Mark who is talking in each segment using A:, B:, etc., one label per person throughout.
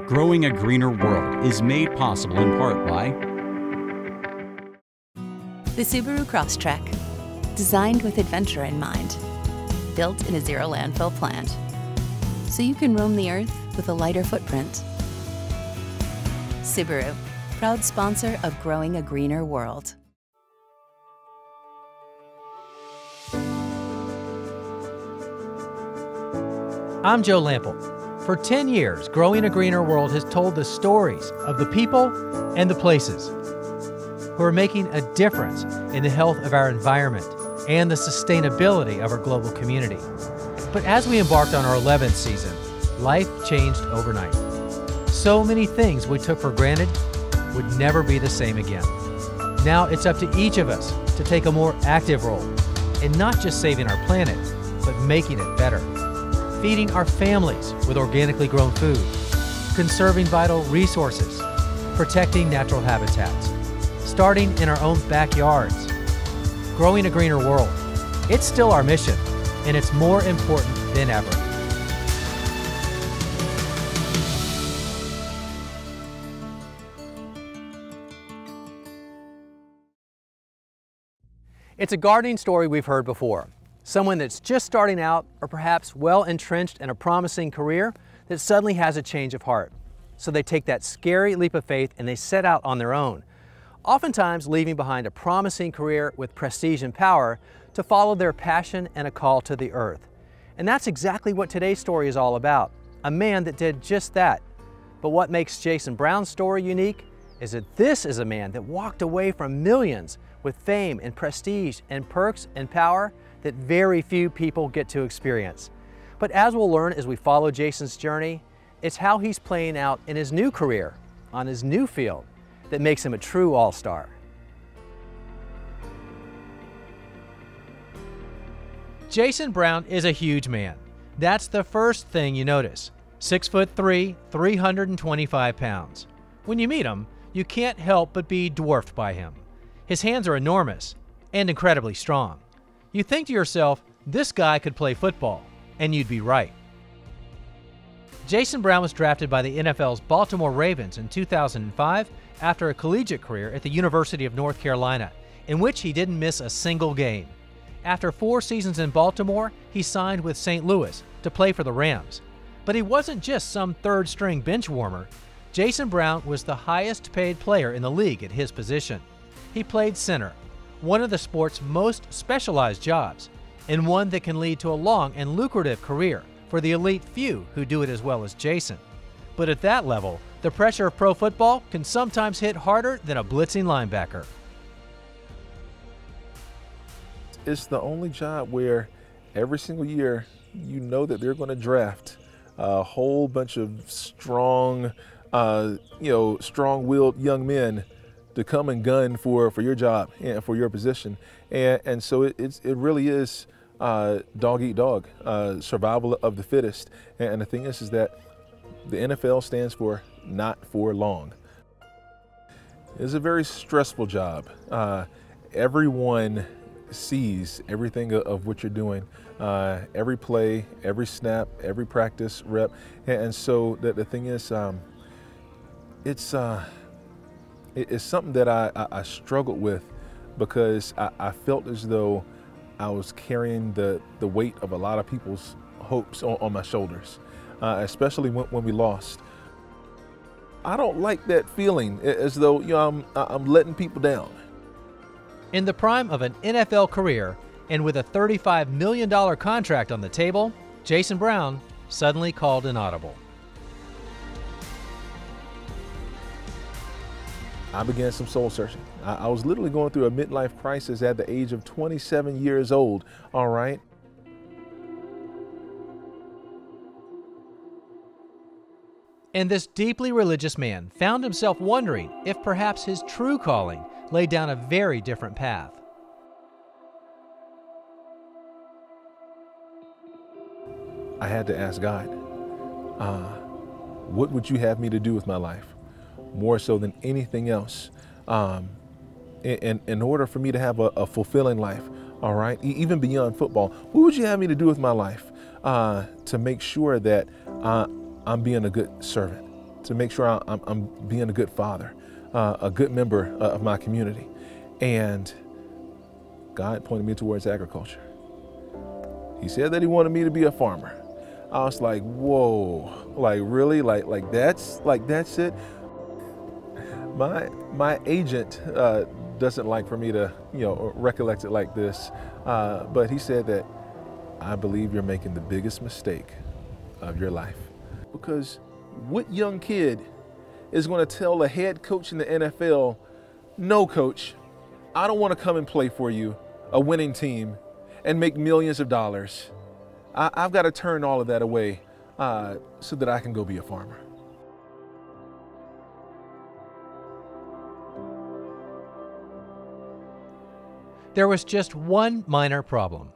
A: Growing a Greener World is made possible in part by
B: the Subaru Crosstrek, designed with adventure in mind, built in a zero landfill plant, so you can roam the earth with a lighter footprint. Subaru, proud sponsor of Growing a Greener World.
C: I'm Joe Lample. For 10 years, Growing a Greener World has told the stories of the people and the places who are making a difference in the health of our environment and the sustainability of our global community. But as we embarked on our 11th season, life changed overnight. So many things we took for granted would never be the same again. Now it's up to each of us to take a more active role in not just saving our planet, but making it better. Feeding our families with organically grown food, conserving vital resources, protecting natural habitats, starting in our own backyards. Growing a greener world. It's still our mission, and it's more important than ever. It's a gardening story we've heard before. Someone that's just starting out, or perhaps well entrenched in a promising career, that suddenly has a change of heart. So they take that scary leap of faith and they set out on their own, oftentimes leaving behind a promising career with prestige and power to follow their passion and a call to the earth. And that's exactly what today's story is all about, a man that did just that. But what makes Jason Brown's story unique is that this is a man that walked away from millions with fame and prestige and perks and power that very few people get to experience. But as we'll learn as we follow Jason's journey, it's how he's playing out in his new career, on his new field, that makes him a true all-star. Jason Brown is a huge man. That's the first thing you notice. 6'3", 325 pounds. When you meet him, you can't help but be dwarfed by him. His hands are enormous and incredibly strong. You think to yourself, this guy could play football, and you'd be right. Jason Brown was drafted by the NFL's Baltimore Ravens in 2005 after a collegiate career at the University of North Carolina, in which he didn't miss a single game. After 4 seasons in Baltimore, he signed with St. Louis to play for the Rams. But he wasn't just some third-string bench warmer. Jason Brown was the highest-paid player in the league at his position. He played center, one of the sport's most specialized jobs, and one that can lead to a long and lucrative career for the elite few who do it as well as Jason. But at that level, the pressure of pro football can sometimes hit harder than a blitzing linebacker.
D: It's the only job where every single year you know that they're going to draft a whole bunch of strong, strong-willed young men to come and gun for your job and for your position. And so it really is dog eat dog, survival of the fittest. And the thing is that the NFL stands for not for long. It's a very stressful job. Everyone sees everything of what you're doing, every play, every snap, every practice rep. And so the thing is, it's something that I struggled with because I felt as though I was carrying the weight of a lot of people's hopes on my shoulders, especially when we lost. I don't like that feeling, as though I'm letting people down.
C: In the prime of an NFL career and with a $35 million contract on the table, Jason Brown suddenly called an audible.
D: I began some soul searching. I was literally going through a midlife crisis at the age of 27 years old, all right?
C: And this deeply religious man found himself wondering if perhaps his true calling lay down a very different path.
D: I had to ask God, what would you have me to do with my life? More so than anything else, in order for me to have a fulfilling life, all right, even beyond football, what would you have me to do with my life to make sure that I'm being a good servant, to make sure I'm being a good father, a good member of my community. And God pointed me towards agriculture. He said that he wanted me to be a farmer. I was like, whoa, like really? Like that's it? My agent doesn't like for me to, recollect it like this, but he said that I believe you're making the biggest mistake of your life. Because what young kid is going to tell the head coach in the NFL, no coach, I don't want to come and play for you, a winning team, and make millions of dollars. I've got to turn all of that away so that I can go be a farmer.
C: There was just one minor problem.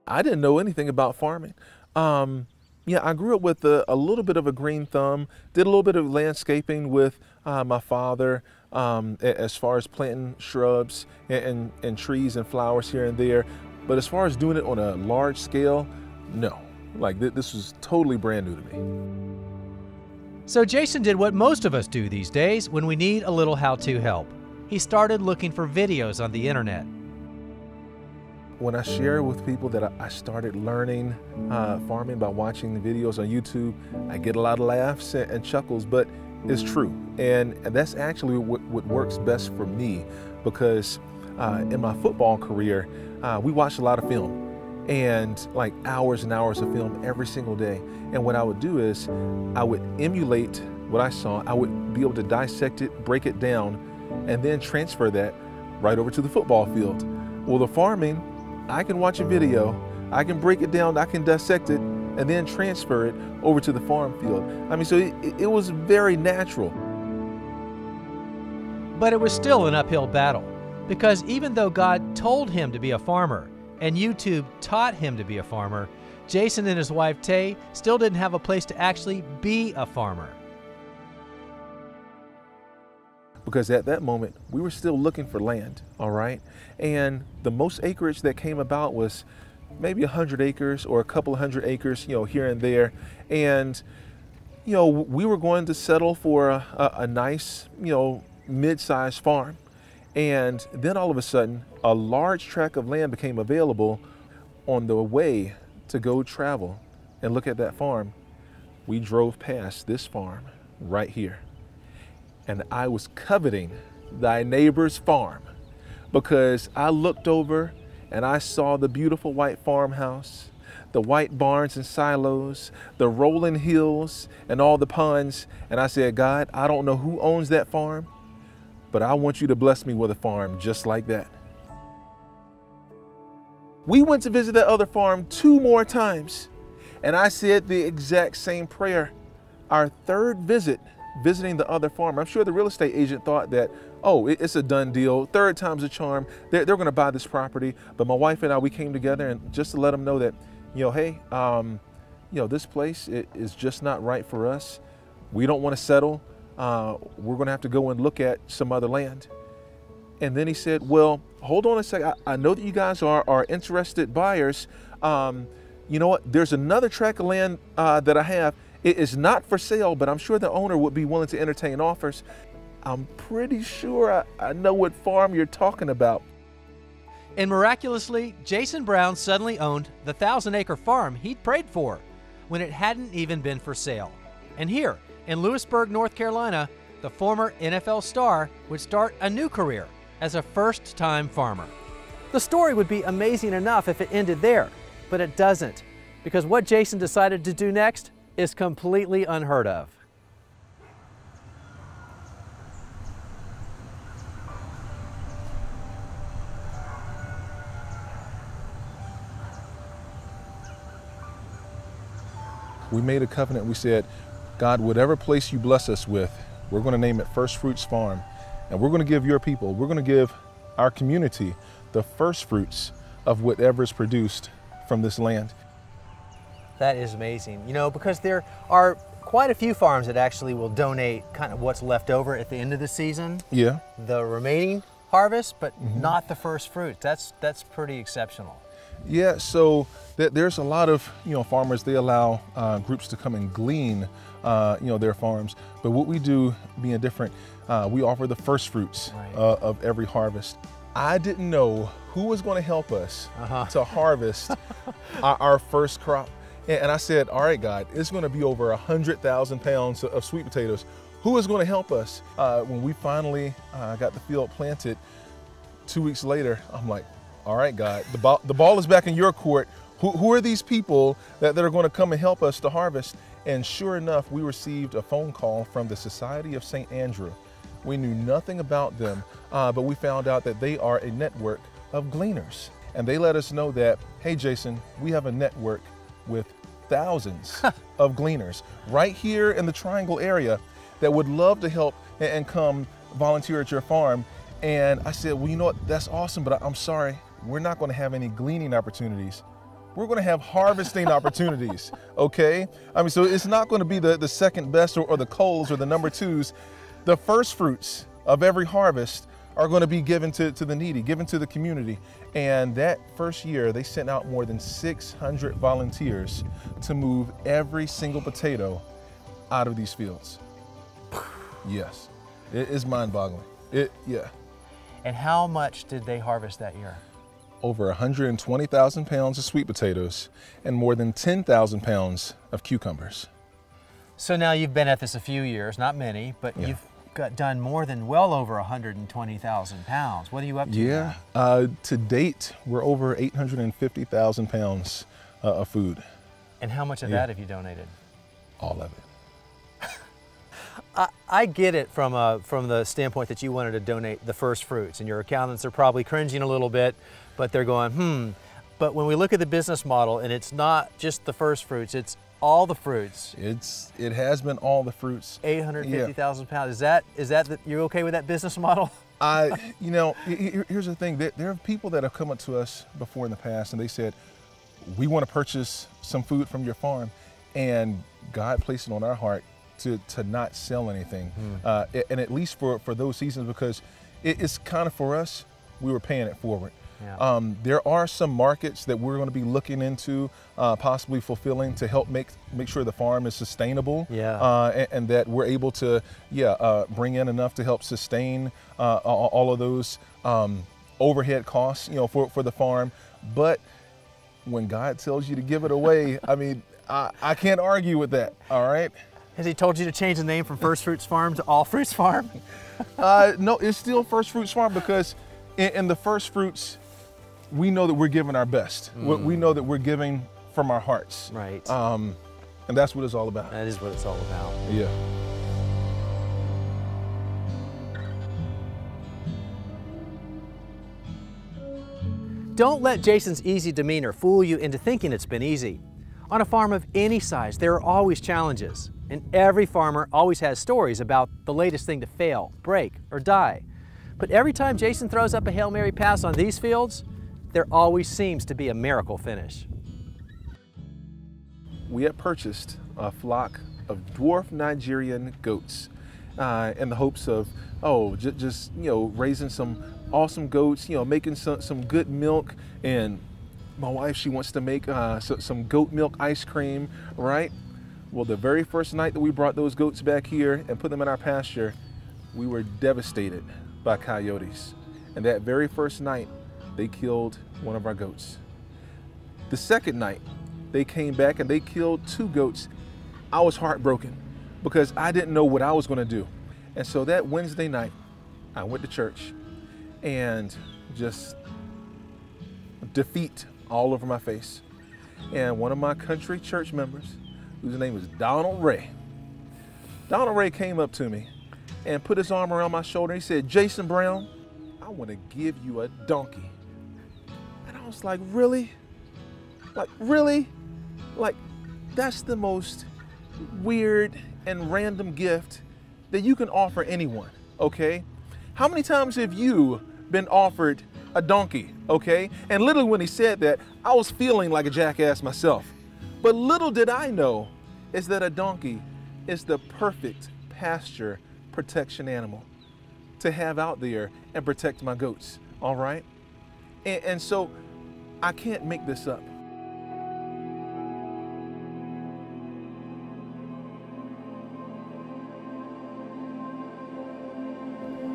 D: I didn't know anything about farming. I grew up with a little bit of a green thumb, did a little bit of landscaping with my father as far as planting shrubs and trees and flowers here and there. But as far as doing it on a large scale, no. Like this was totally brand new to me.
C: So Jason did what most of us do these days when we need a little how-to help. He started looking for videos on the internet.
D: When I share with people that I started learning farming by watching the videos on YouTube, I get a lot of laughs and chuckles, but it's true. And that's actually what works best for me, because in my football career, we watched a lot of film, and like hours and hours of film every single day. And what I would do is I would emulate what I saw. I would be able to dissect it, break it down, and then transfer that right over to the football field. Well, the farming, I can watch a video, I can break it down, I can dissect it, and then transfer it over to the farm field. I mean, so it was very natural.
C: But it was still an uphill battle, because even though God told him to be a farmer and YouTube taught him to be a farmer, Jason and his wife Tay still didn't have a place to actually be a farmer.
D: Because at that moment, we were still looking for land, all right? And the most acreage that came about was maybe 100 acres or a couple 100 acres, here and there. And, we were going to settle for a nice, mid-sized farm. And then all of a sudden, a large tract of land became available. On the way to go travel and look at that farm, we drove past this farm right here. And I was coveting thy neighbor's farm, because I looked over and I saw the beautiful white farmhouse, the white barns and silos, the rolling hills and all the ponds. And I said, God, I don't know who owns that farm, but I want you to bless me with a farm just like that. We went to visit that other farm 2 more times, and I said the exact same prayer. Our third visit, visiting the other farm, I'm sure the real estate agent thought that, oh, it's a done deal. 3rd time's a charm. They're going to buy this property. But my wife and I, we came together and just to let them know that, hey, this place is just not right for us. We don't want to settle. We're going to have to go and look at some other land. And then he said, well, hold on a second. I know that you guys are interested buyers. You know what? There's another tract of land that I have. It is not for sale, but I'm sure the owner would be willing to entertain offers. I'm pretty sure I know what farm you're talking about.
C: And miraculously, Jason Brown suddenly owned the 1,000-acre farm he'd prayed for when it hadn't even been for sale. And here in Lewisburg, North Carolina, the former NFL star would start a new career as a first-time farmer. The story would be amazing enough if it ended there, but it doesn't, because what Jason decided to do next is completely unheard of.
D: We made a covenant. We said, God, whatever place you bless us with, we're going to name it First Fruits Farm. And we're going to give your people, we're going to give our community the first fruits of whatever is produced from this land.
C: That is amazing. Because there are quite a few farms that actually will donate kind of what's left over at the end of the season.
D: Yeah.
C: The remaining harvest, but not the first fruit. That's pretty exceptional.
D: Yeah, so there's a lot of farmers. They allow groups to come and glean their farms. But what we do, being different, we offer the first fruits of every harvest. I didn't know who was going to help us to harvest our first crop. And I said, all right, God, it's going to be over 100,000 pounds of sweet potatoes. Who is going to help us? When we finally got the field planted 2 weeks later, I'm like, all right, God, the ball is back in your court. Who are these people that are going to come and help us to harvest? And sure enough, we received a phone call from the Society of St. Andrew. We knew nothing about them, but we found out that they are a network of gleaners. And they let us know that, hey, Jason, we have a network with thousands of gleaners right here in the Triangle area that would love to help and come volunteer at your farm. And I said, well, you know what, that's awesome, but I'm sorry, we're not going to have any gleaning opportunities. We're going to have harvesting opportunities, okay? I mean, so it's not going to be the second best or the Coles or the number twos. The first fruits of every harvest are going to be given to the needy, given to the community. And that first year, they sent out more than 600 volunteers to move every single potato out of these fields. Yes, it is mind-boggling. Yeah.
C: And how much did they harvest that year?
D: Over 120,000 pounds of sweet potatoes and more than 10,000 pounds of cucumbers.
C: So now you've been at this a few years, not many, but you've done more than well over 120,000 pounds. What are you up to now?
D: To date, we're over 850,000 pounds of food.
C: And how much of that have you donated?
D: All of it.
C: I get it from the standpoint that you wanted to donate the first fruits, and your accountants are probably cringing a little bit, but they're going, But when we look at the business model, and it's not just the first fruits, it's all the fruits.
D: It has been all the fruits.
C: 850,000 pounds. Is that you're okay with that business model?
D: Here's the thing. There are people that have come up to us before in the past, and they said, we want to purchase some food from your farm, and God placed it on our heart to not sell anything, and at least for those seasons, because it's kind of for us, we were paying it forward. Yeah. There are some markets that we're going to be looking into, possibly fulfilling to help make sure the farm is sustainable, and that we're able to bring in enough to help sustain all of those overhead costs, for the farm. But when God tells you to give it away, I mean, I can't argue with that. All right.
C: Has he told you to change the name from First Fruits Farm to All Fruits Farm?
D: No, it's still First Fruits Farm, because in the first fruits, we know that we're giving our best. We know that we're giving from our hearts.
C: Right.
D: And that's what it's all about.
C: That is what it's all about.
D: Yeah.
C: Don't let Jason's easy demeanor fool you into thinking it's been easy. On a farm of any size, there are always challenges, and every farmer always has stories about the latest thing to fail, break, or die. But every time Jason throws up a Hail Mary pass on these fields, there always seems to be a miracle finish.
D: We had purchased a flock of dwarf Nigerian goats in the hopes of, just raising some awesome goats, making some good milk. And my wife, she wants to make some goat milk ice cream, right? Well, the very first night that we brought those goats back here and put them in our pasture, we were devastated by coyotes. And that very first night, they killed one of our goats. The second night, they came back and they killed 2 goats. I was heartbroken because I didn't know what I was going to do. And so that Wednesday night, I went to church and just defeat all over my face. And one of my country church members, whose name is Donald Ray came up to me and put his arm around my shoulder. He said, Jason Brown, I want to give you a donkey. And I was like, really? Like, really? Like, that's the most weird and random gift that you can offer anyone, okay? How many times have you been offered a donkey, okay? And literally when he said that, I was feeling like a jackass myself. But little did I know is that a donkey is the perfect pasture protection animal to have out there and protect my goats, all right? And so I can't make this up.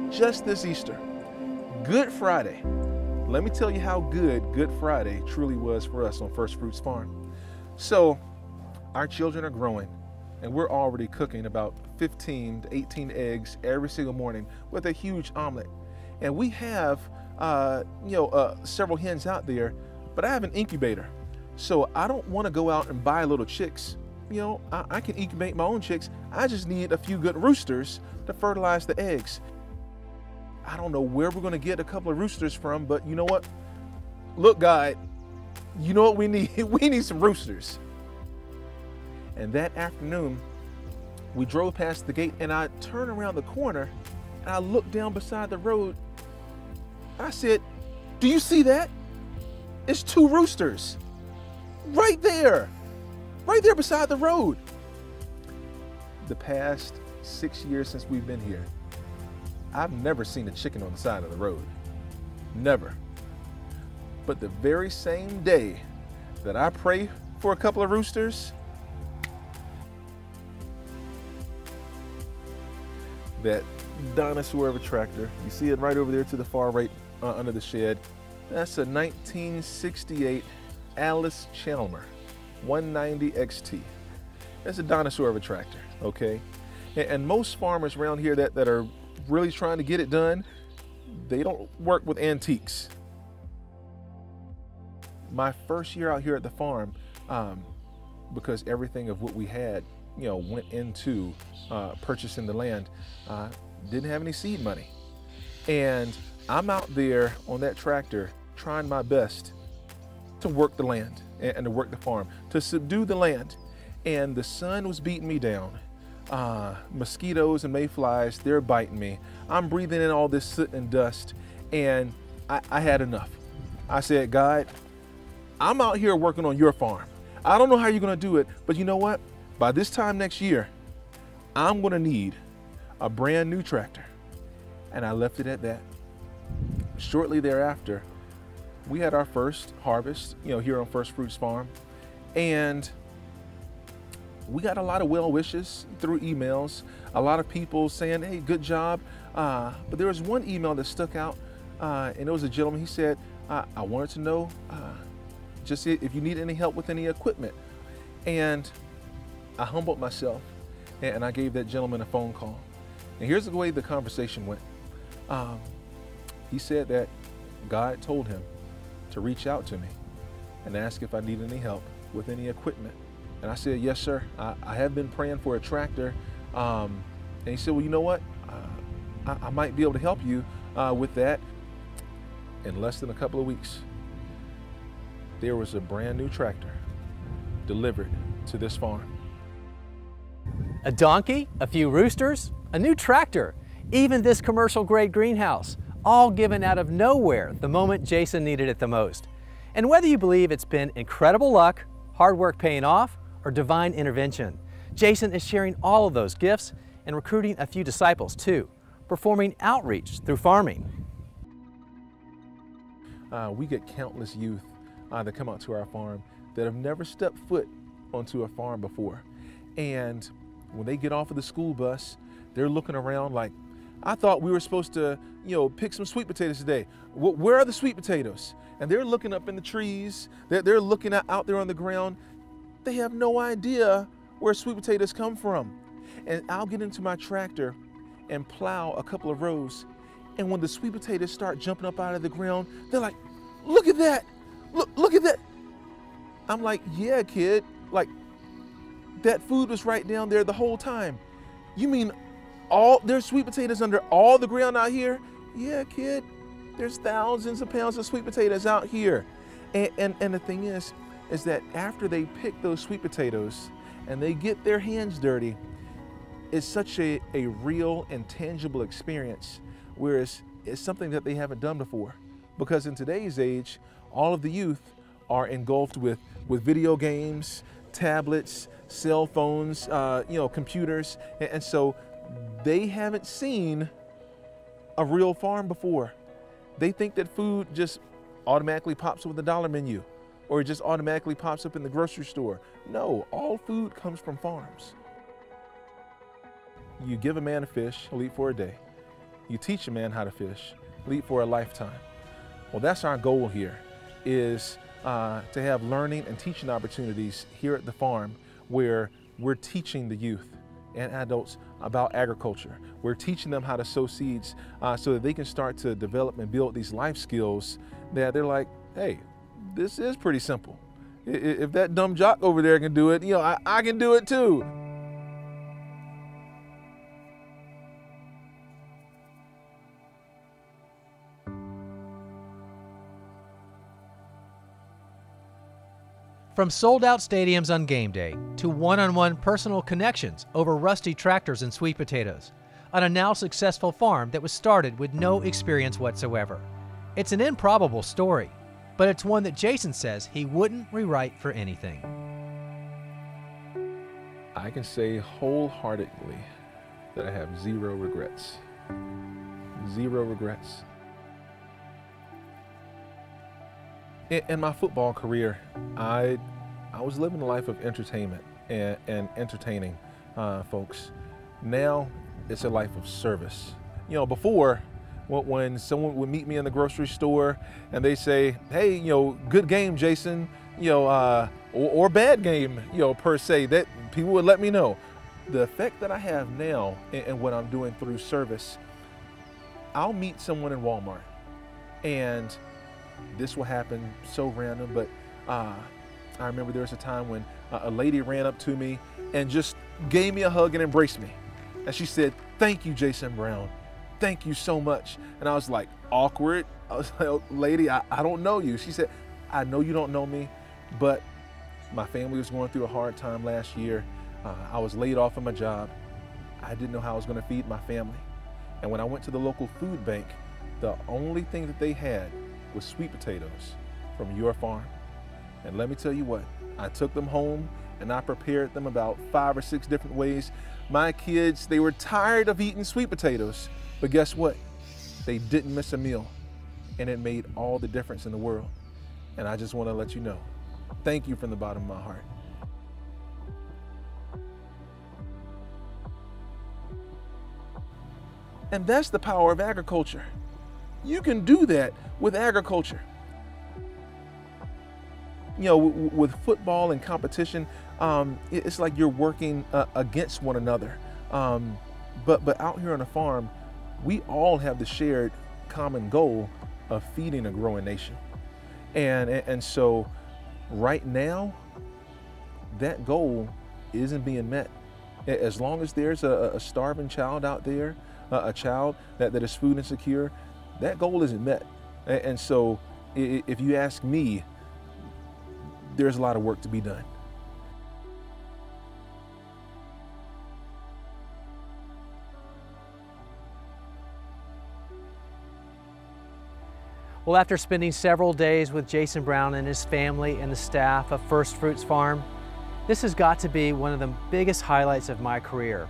D: Just this Easter, Good Friday. Let me tell you how Good Friday truly was for us on First Fruits Farm. So our children are growing, and we're already cooking about 15 to 18 eggs every single morning with a huge omelet. And we have several hens out there, but I have an incubator. So I don't want to go out and buy little chicks. I can incubate my own chicks. I just need a few good roosters to fertilize the eggs. I don't know where we're going to get a couple of roosters from, but you know what? Look, God, you know what we need? We need some roosters. And that afternoon, we drove past the gate, and I turned around the corner, and I looked down beside the road. I said, do you see that? It's two roosters right there beside the road. The past 6 years since we've been here, I've never seen a chicken on the side of the road. Never. But the very same day that I pray for a couple of roosters, that dinosaur of a tractor, you see it right over there to the far right under the shed. That's a 1968 Alice Chalmer 190 XT. That's a dinosaur of a tractor, okay? And most farmers around here that are really trying to get it done, they don't work with antiques. My first year out here at the farm, because everything of what we had, went into purchasing the land, didn't have any seed money. And I'm out there on that tractor trying my best to work the land and to work the farm, to subdue the land. And the sun was beating me down. Mosquitoes and mayflies, they're biting me. I'm breathing in all this soot and dust, and I had enough. I said, God, I'm out here working on your farm. I don't know how you're gonna do it, but you know what? By this time next year, I'm gonna need a brand new tractor. And I left it at that. Shortly thereafter, we had our first harvest, here on First Fruits Farm, and we got a lot of well wishes through emails, a lot of people saying, hey, good job. But there was one email that stuck out, and it was a gentleman. He said, I wanted to know just if you need any help with any equipment. And I humbled myself, and I gave that gentleman a phone call. And here's the way the conversation went. He said that God told him to reach out to me and ask if I need any help with any equipment. And I said, yes, sir. I have been praying for a tractor. And he said, well, you know what? I might be able to help you with that. In less than a couple of weeks, there was a brand new tractor delivered to this farm.
C: A donkey, a few roosters, a new tractor, even this commercial-grade greenhouse, all given out of nowhere the moment Jason needed it the most. And whether you believe it's been incredible luck, hard work paying off, or divine intervention, Jason is sharing all of those gifts and recruiting a few disciples too, performing outreach through farming.
D: We get countless youth that come out to our farm that have never stepped foot onto a farm before. And when they get off of the school bus, they're looking around like, I thought we were supposed to, pick some sweet potatoes today. Where are the sweet potatoes? And they're looking up in the trees. They're looking out there on the ground. They have no idea where sweet potatoes come from. And I'll get into my tractor and plow a couple of rows. And when the sweet potatoes start jumping up out of the ground, they're like, look at that. Look at that. I'm like, yeah, kid, like that food was right down there the whole time. You mean there's sweet potatoes under all the ground out here? Yeah, kid, there's thousands of pounds of sweet potatoes out here. And the thing is that after they pick those sweet potatoes and they get their hands dirty, it's such a real and tangible experience, whereas it's something that they haven't done before. Because in today's age, all of the youth are engulfed with video games, tablets, cell phones, computers, and so they haven't seen a real farm before. They think that food just automatically pops up with the dollar menu, or it just automatically pops up in the grocery store. No, all food comes from farms. You give a man a fish, he'll eat for a day. You teach a man how to fish, he'll eat for a lifetime. Well, that's our goal here, is to have learning and teaching opportunities here at the farm where we're teaching the youth and adults about agriculture. We're teaching them how to sow seeds so that they can start to develop and build these life skills that they're like, hey, this is pretty simple. If that dumb jock over there can do it, you know, I can do it too.
C: From sold-out stadiums on game day to one-on-one personal connections over rusty tractors and sweet potatoes on a now successful farm that was started with no experience whatsoever. It's an improbable story, but it's one that Jason says he wouldn't rewrite for anything.
D: I can say wholeheartedly that I have zero regrets. Zero regrets. In my football career, I was living a life of entertainment and entertaining folks. Now it's a life of service. You know, before, when someone would meet me in the grocery store and they say, hey, you know, good game, Jason, you know, or bad game, you know, per se, that people would let me know. The effect that I have now and what I'm doing through service, I'll meet someone in Walmart and this will happen so random, but I remember there was a time when a lady ran up to me and just gave me a hug and embraced me. And she said, thank you, Jason Brown. Thank you so much. And I was like, awkward. I was like, oh, lady, I don't know you. She said, I know you don't know me, but my family was going through a hard time last year. I was laid off of my job. I didn't know how I was going to feed my family. And when I went to the local food bank, the only thing that they had was sweet potatoes from your farm. And let me tell you what, I took them home and I prepared them about 5 or 6 different ways. My kids, they were tired of eating sweet potatoes, but guess what? They didn't miss a meal, and it made all the difference in the world. And I just want to let you know, thank you from the bottom of my heart. And that's the power of agriculture. You can do that with agriculture. You know, with football and competition, it's like you're working against one another. But out here on a farm, we all have the shared common goal of feeding a growing nation. And so right now, that goal isn't being met. As long as there's a starving child out there, a child that is food insecure, that goal isn't met. And so if you ask me, there's a lot of work to be done.
C: Well, after spending several days with Jason Brown and his family and the staff of First Fruits Farm, this has got to be one of the biggest highlights of my career.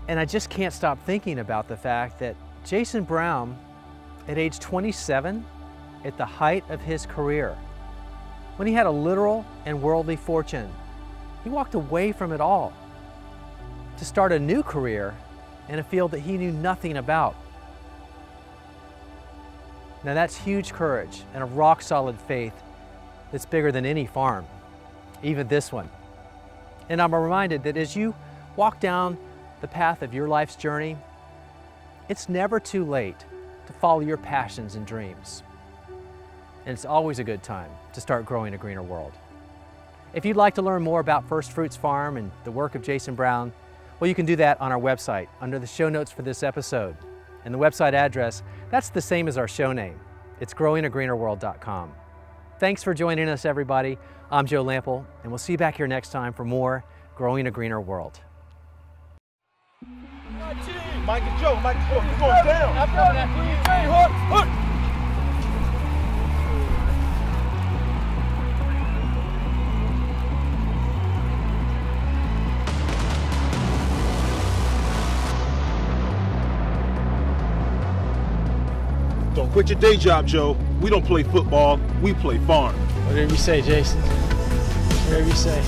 C: And I just can't stop thinking about the fact that Jason Brown, at age 27, at the height of his career, when he had a literal and worldly fortune, he walked away from it all to start a new career in a field that he knew nothing about. Now that's huge courage and a rock-solid faith that's bigger than any farm, even this one. And I'm reminded that as you walk down the path of your life's journey, it's never too late to follow your passions and dreams. And it's always a good time to start growing a greener world. If you'd like to learn more about First Fruits Farm and the work of Jason Brown, well, you can do that on our website under the show notes for this episode. And the website address, that's the same as our show name. It's growingagreenerworld.com. Thanks for joining us, everybody. I'm Joe Lample, and we'll see you back here next time for more Growing a Greener World.
D: Mike and Joe, you're going down.
E: I'm coming after you. Hook.
D: Don't
F: Quit your day job, Joe. We don't play football, we play farm.
C: Whatever you say, Jason. Whatever you say.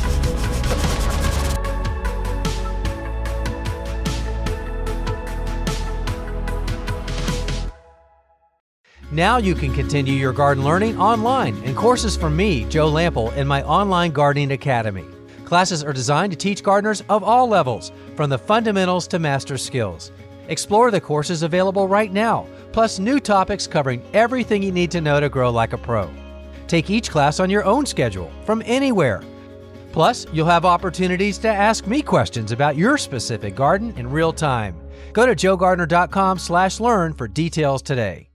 C: Now you can continue your garden learning online in courses from me, Joe Lample, in my online gardening academy. Classes are designed to teach gardeners of all levels, from the fundamentals to master skills. Explore the courses available right now, plus new topics covering everything you need to know to grow like a pro. Take each class on your own schedule, from anywhere. Plus, you'll have opportunities to ask me questions about your specific garden in real time. Go to joegardner.com/learn for details today.